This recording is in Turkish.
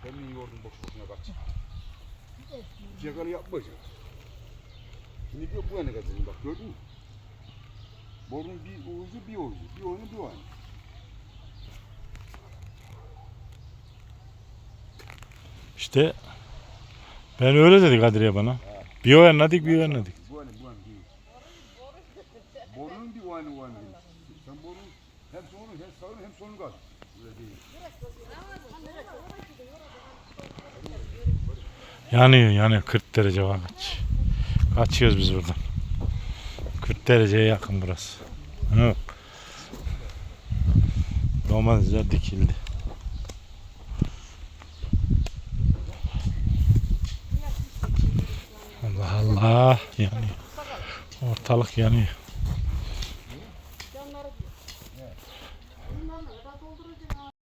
Kendini yordun boş boşuna kaç. Cagalı yapmayacak. Şimdi diyor bu yana kadar bak gördün mü? Borun bir ucu bir ucu. Bir oyunu bir oyunu. İşte ben öyle dedi Kadriye bana. Bir o yanladık bir o yanladık. Bu oyunu değil. Borunun bir oyunu oyunu değil. Sen borun hem sonunu hem sağını hem sonunu kal. Öyle değil. Yanıyor 40 derece var kaç. Kaçıyoruz biz buradan. 40 dereceye yakın burası. Hı. Domatesler dikildi. Allah Allah yanıyor. Ortalık yanıyor.